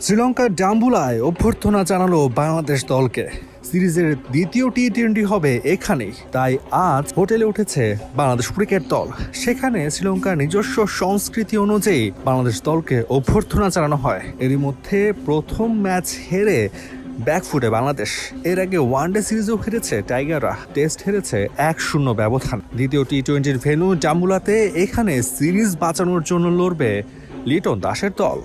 শ্রীলঙ্কার ডাম্বুলায় অভ্যর্থনা জানালো বাংলাদেশ দলকে। সিরিজের দ্বিতীয় টি-20 হবে এখানেই, তাই আজ হোটেলে উঠেছে বাংলাদেশ ক্রিকেট দল। সেখানে শ্রীলঙ্কার নিজস্ব সংস্কৃতি অনুযায়ী বাংলাদেশ দলকে অভ্যর্থনা জানানো হয়। এরই মধ্যে প্রথম ম্যাচ হেরে ব্যাকফুটে বাংলাদেশ। এর আগে ওয়ানডে সিরিজও হেরেছে টাইগাররা, টেস্ট হেরেছে 1-0 ব্যবধান। দ্বিতীয় টি-20 ভেন্যু ডাম্বুলাতে এখানে সিরিজ বাঁচানোর জন্য লড়বে লিটন দাসের দল।